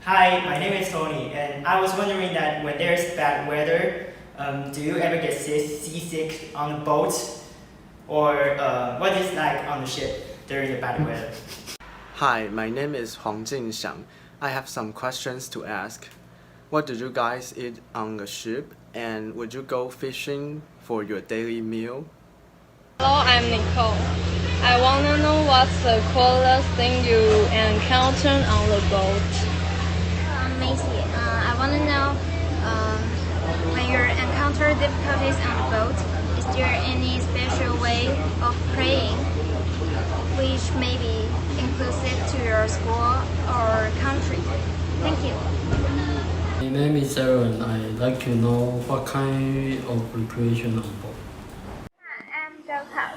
Hi, my name is Tony, and I was wondering that when there's bad weather, do you ever get seasick on the boat? Or what is it like on the ship during the bad weather? Hi, my name is Huang Jinxiang. I have some questions to ask. What do you guys eat on the ship? And would you go fishing for your daily meal? Hello, I'm Nicole. I want to know what's the coolest thing you encountered on the boat. Macy, I want to know when you encounter difficulties on the boat, is there any special way of praying which may be inclusive to your school or country? Thank you. My name is Aaron. I'd like to know what kind of recreation on board. I'm Jokas.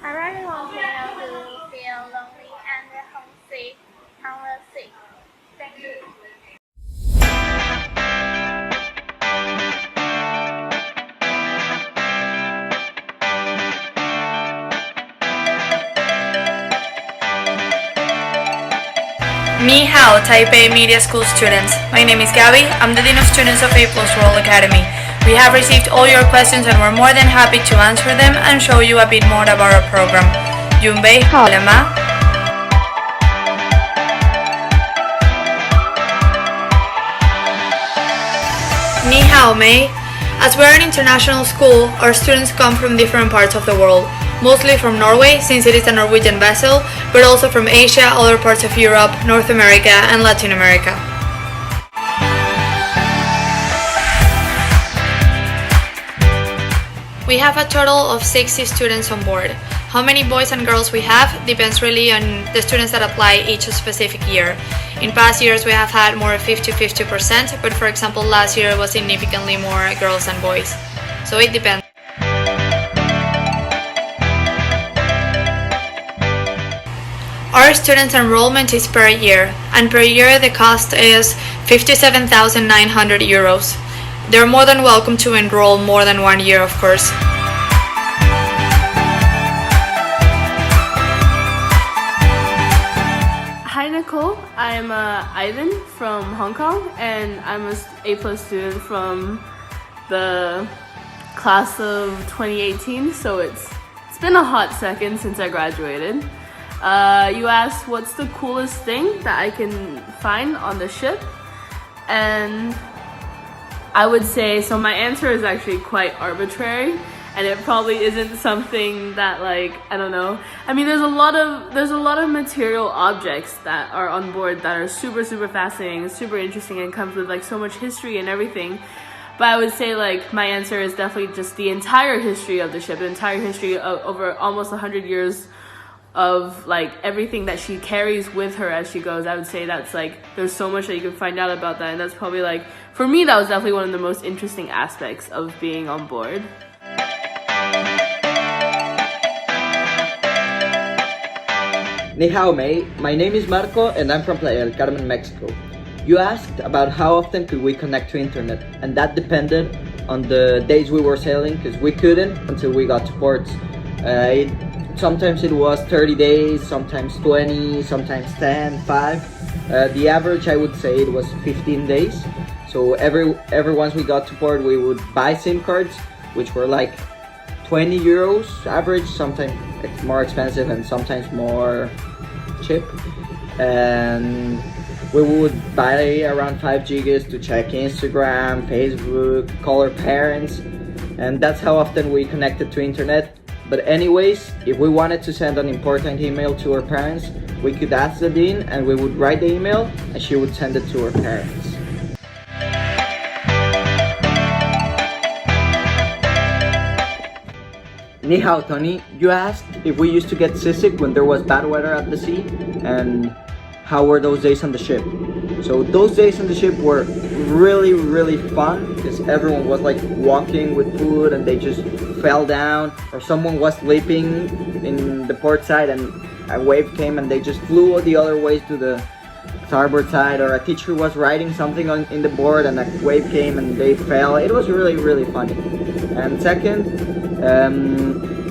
I really want to know do you feel lonely and homesick on the sea. Thank you. Ni hao, Taipei Media School students. My name is Gabby. I'm the Dean of Students of A+ World Academy. We have received all your questions and we're more than happy to answer them and show you a bit more about our program. Yunbei, hao了吗? Ni hao, Mei. As we're an international school, our students come from different parts of the world. Mostly from Norway, since it is a Norwegian vessel, but also from Asia, other parts of Europe, North America, and Latin America. We have a total of 60 students on board. How many boys and girls we have depends really on the students that apply each specific year. In past years we have had more 50-50%, but for example last year was significantly more girls than boys. So it depends. Our student enrollment is per year, and per year the cost is 57,900 euros. They're more than welcome to enroll more than 1 year, of course. Hi Nicole, I'm Ivan from Hong Kong, and I'm an A+ student from the class of 2018, so it's been a hot second since I graduated. You asked what's the coolest thing that I can find on the ship, and I would say, so my answer is actually quite arbitrary, and it probably isn't something that, like, I don't know. I mean, there's a lot of material objects that are on board that are super fascinating, super interesting, and comes with like so much history and everything. But I would say like my answer is definitely just the entire history of the ship, the entire history of over almost 100 years of like everything that she carries with her as she goes. I would say that's like, there's so much that you can find out about that, and that's probably like, for me, that was definitely one of the most interesting aspects of being on board. Ni hao, Mei. My name is Marco and I'm from Playa del Carmen, Mexico. You asked about how often could we connect to internet, and that depended on the days we were sailing, because we couldn't until we got to port. Sometimes it was 30 days, sometimes 20, sometimes 10, 5. The average, I would say, it was 15 days. So every once we got to port, we would buy SIM cards, which were like 20 euros average, sometimes more expensive and sometimes more cheap. And we would buy around 5 gigas to check Instagram, Facebook, call our parents, and that's how often we connected to internet. But anyways, if we wanted to send an important email to our parents, we could ask the dean and we would write the email and she would send it to our parents. Ni hao, Tony. You asked if we used to get seasick when there was bad weather at the sea, and how were those days on the ship. So those days on the ship were really fun, because everyone was like walking with food and they just fell down, or someone was sleeping in the port side and a wave came and they just flew the other way to the starboard side, or a teacher was writing something in the board and a wave came and they fell. It was really funny. And second,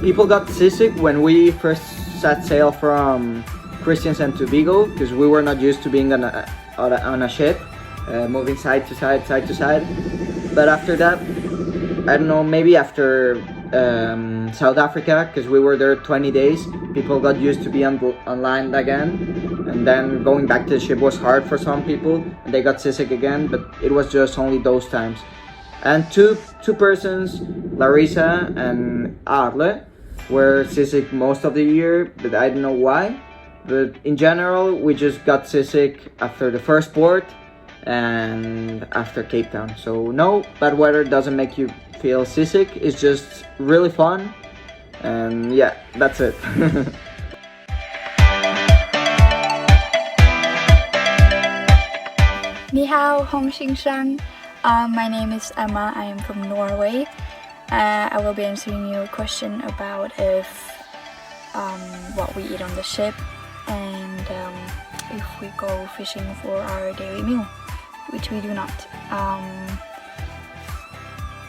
people got seasick when we first set sail from Christiansand to Vigo, because we were not used to being on on a ship, moving side to side, side to side. But after that, I don't know, maybe after South Africa, because we were there 20 days, people got used to be on land again, and then going back to the ship was hard for some people, and they got seasick again, but it was just only those times. And two persons, Larissa and Arle, were seasick most of the year, but I don't know why. But in general, we just got seasick after the first port and after Cape Town. So no, bad weather doesn't make you feel seasick. It's just really fun, and yeah, that's it. 你好，洪先生。My name is Emma. I am from Norway. I will be answering you a question about what we eat on the ship and if we go fishing for our daily meal, which we do not.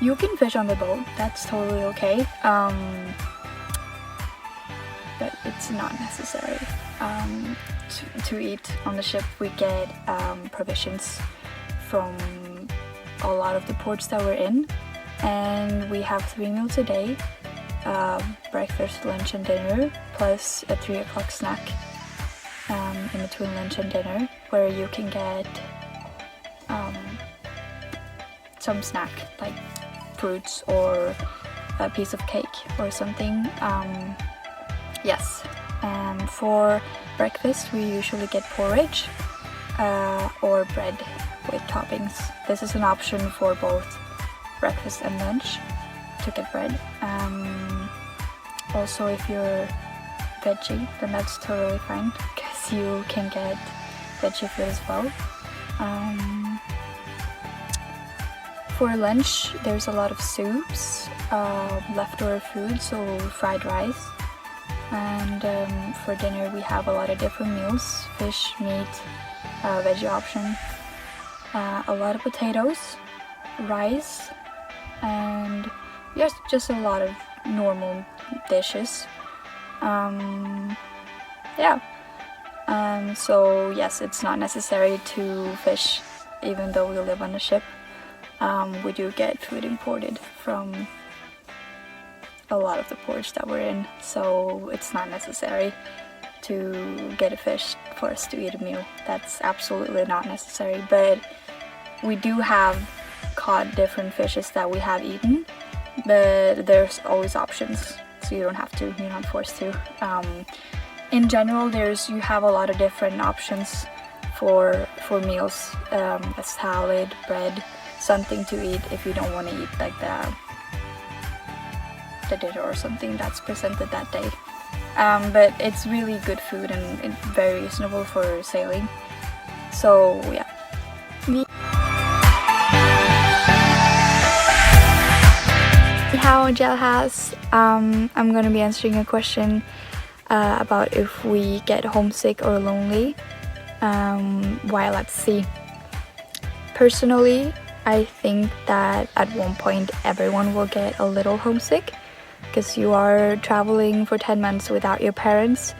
You can fish on the boat. That's totally okay. But it's not necessary. To eat on the ship, we get provisions from a lot of the ports that we're in, and we have 3 meals a day, breakfast, lunch and dinner, plus a 3 o'clock snack in between lunch and dinner, where you can get some snack like fruits or a piece of cake or something. Yes. For breakfast, we usually get porridge or bread with toppings. This is an option for both breakfast and lunch to get bread. Also, if you're veggie, then that's totally fine because you can get veggie food as well. For lunch, there's a lot of soups, leftover food, so fried rice. And for dinner we have a lot of different meals: fish, meat, veggie option, a lot of potatoes, rice, and just a lot of normal dishes. So yes, it's not necessary to fish even though we live on a ship. We do get food imported from a lot of the ports that we're in, so it's not necessary to get a fish for us to eat a meal. That's absolutely not necessary, but we do have caught different fishes that we have eaten, but there's always options, so you don't have to, you're not forced to. In general, you have a lot of different options for meals, a salad, bread, something to eat if you don't want to eat like the dinner or something that's presented that day. But it's really good food and it's very reasonable for sailing. So yeah. Ni hao, Jailhouse. I'm gonna be answering a question about if we get homesick or lonely while at sea. Personally, I think that at one point everyone will get a little homesick, because you are traveling for 10 months without your parents.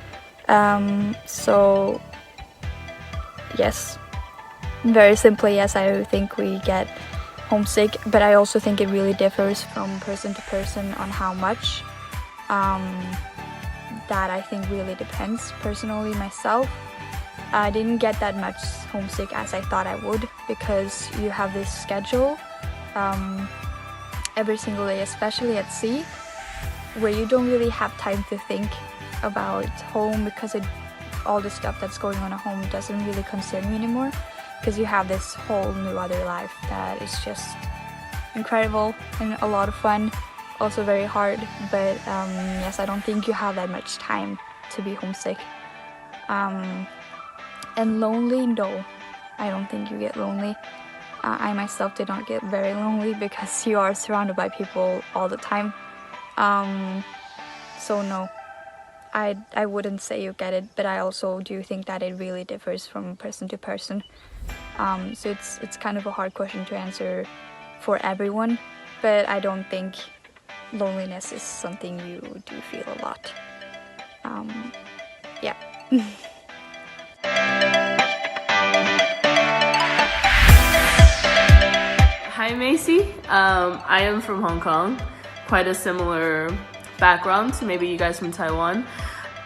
So yes, very simply, yes, I think we get homesick, but I also think it really differs from person to person on how much. That I think really depends. Personally, myself, I didn't get that much homesick as I thought I would, because you have this schedule every single day, especially at sea, where you don't really have time to think about home, because all the stuff that's going on at home doesn't really concern you anymore, because you have this whole new other life that is just incredible and a lot of fun, also very hard, but yes, I don't think you have that much time to be homesick. And lonely, no, I don't think you get lonely. I myself did not get very lonely because you are surrounded by people all the time. So no, I wouldn't say you get it, but I also do think that it really differs from person to person. So it's kind of a hard question to answer for everyone, but I don't think loneliness is something you do feel a lot. Yeah. Hi Macy, I am from Hong Kong, quite a similar background to maybe you guys from Taiwan.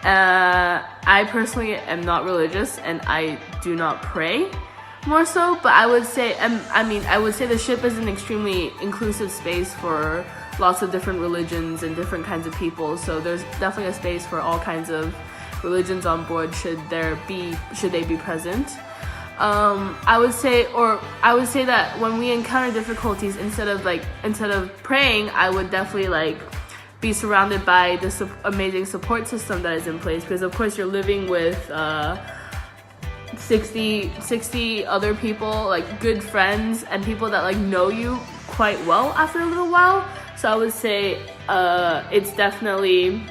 I personally am not religious and I do not pray more so, but I would say the ship is an extremely inclusive space for lots of different religions and different kinds of people, so there's definitely a space for all kinds of religions on board should they be present. I would say that when we encounter difficulties, instead of praying, I would definitely be surrounded by this amazing support system that is in place, because of course you're living with 60 other people, good friends and people that know you quite well after a little while. So I would say it's definitely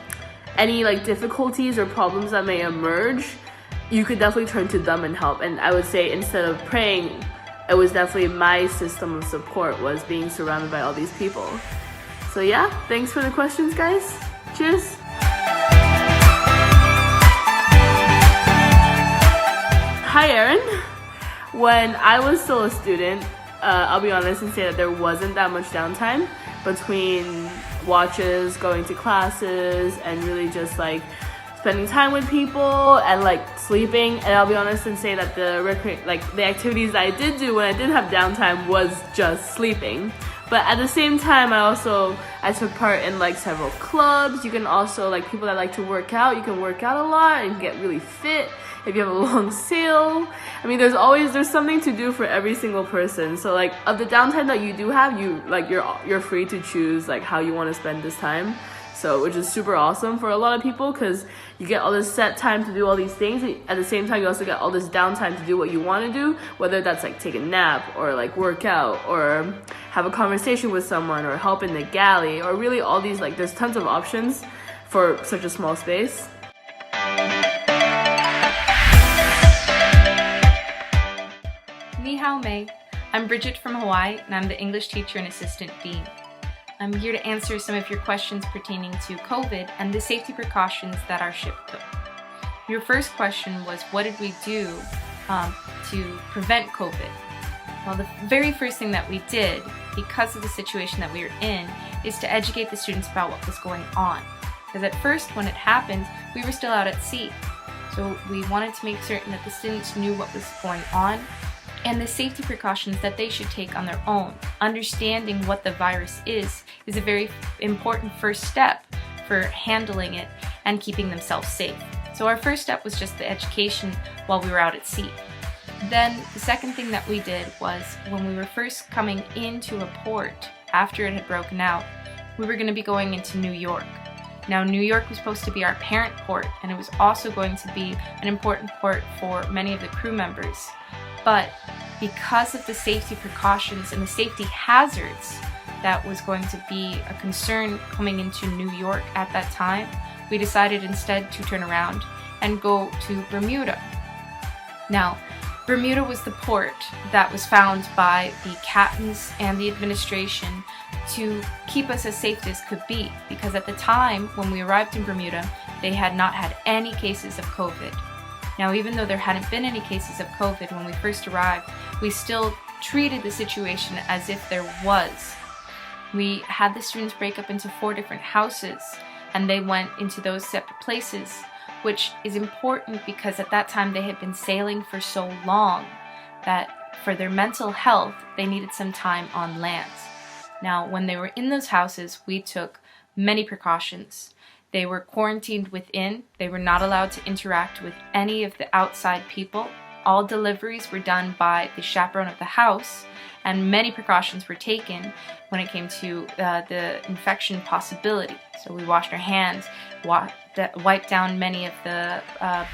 any difficulties or problems that may emerge, you could definitely turn to them and help. And I would say instead of praying, it was definitely my system of support was being surrounded by all these people. So yeah, thanks for the questions, guys. Cheers. Hi Erin. When I was still a student, I'll be honest and say that there wasn't that much downtime between watches, going to classes, and really just spending time with people and sleeping. And I'll be honest and say that the activities that I did do when I did have downtime was just sleeping. But at the same time, I took part in several clubs. You can also people that like to work out, you can work out a lot and get really fit. If you have a long sail, there's something to do for every single person. So of the downtime that you do have, you're free to choose how you want to spend this time. So which is super awesome for a lot of people, because you get all this set time to do all these things. At the same time, you also get all this downtime to do what you want to do, whether that's take a nap or work out or have a conversation with someone or help in the galley, or really all these there's tons of options for such a small space. Ni hao mei. I'm Bridget from Hawaii, and I'm the English teacher and assistant dean. I'm here to answer some of your questions pertaining to COVID and the safety precautions that our ship took. Your first question was, what did we do to prevent COVID? Well, the very first thing that we did, because of the situation that we were in, is to educate the students about what was going on. Because at first, when it happened, we were still out at sea. So we wanted to make certain that the students knew what was going on and the safety precautions that they should take on their own. Understanding what the virus is a very important first step for handling it and keeping themselves safe. So our first step was just the education while we were out at sea. Then the second thing that we did was, when we were first coming into a port after it had broken out, we were going to be going into New York. Now, New York was supposed to be our parent port, and it was also going to be an important port for many of the crew members. But because of the safety precautions and the safety hazards that was going to be a concern coming into New York at that time, we decided instead to turn around and go to Bermuda. Now, Bermuda was the port that was found by the captains and the administration to keep us as safe as could be, because at the time when we arrived in Bermuda, they had not had any cases of COVID. Now, even though there hadn't been any cases of COVID when we first arrived, we still treated the situation as if there was. We had the students break up into 4 different houses, and they went into those separate places, which is important because at that time they had been sailing for so long that for their mental health, they needed some time on land. Now, when they were in those houses, we took many precautions. They were quarantined within. They were not allowed to interact with any of the outside people. All deliveries were done by the chaperone of the house, and many precautions were taken when it came to the infection possibility. So we washed our hands, wiped down many of the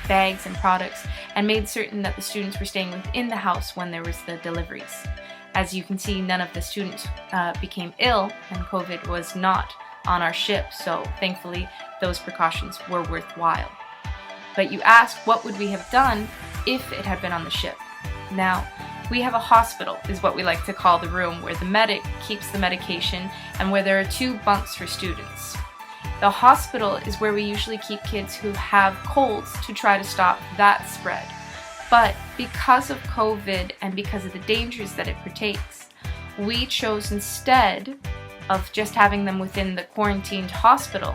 bags and products, and made certain that the students were staying within the house when there was the deliveries. As you can see, none of the students became ill, and COVID was not on our ship, so thankfully those precautions were worthwhile. But you asked, what would we have done if it had been on the ship? Now, we have a hospital, is what we like to call the room, where the medic keeps the medication and where there are 2 bunks for students. The hospital is where we usually keep kids who have colds to try to stop that spread. But because of COVID and because of the dangers that it partakes, we chose, instead of just having them within the quarantined hospital,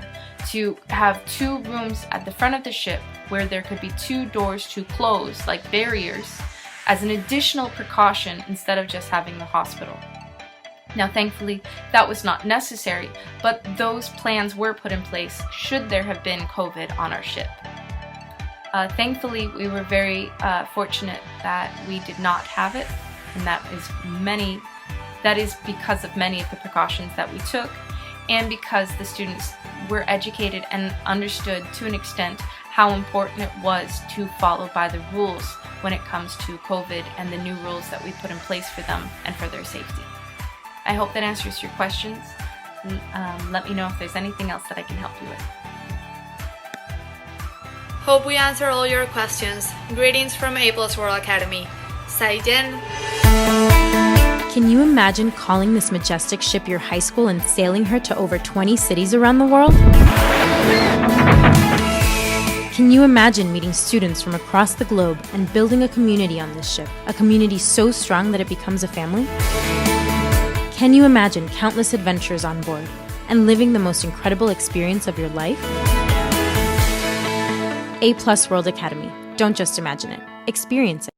to have 2 rooms at the front of the ship where there could be 2 doors to close, like barriers, as an additional precaution instead of just having the hospital. Now, thankfully, that was not necessary, but those plans were put in place should there have been COVID on our ship. Thankfully, we were very fortunate that we did not have it, and that is because of many of the precautions that we took, and because the students were educated and understood to an extent how important it was to follow by the rules when it comes to COVID and the new rules that we put in place for them and for their safety. I hope that answers your questions. Let me know if there's anything else that I can help you with. Hope we answer all your questions. Greetings from A+ World Academy. 再见. Can you imagine calling this majestic ship your high school and sailing her to over 20 cities around the world? Can you imagine meeting students from across the globe and building a community on this ship, a community so strong that it becomes a family? Can you imagine countless adventures on board and living the most incredible experience of your life? A+ World Academy. Don't just imagine it, experience it.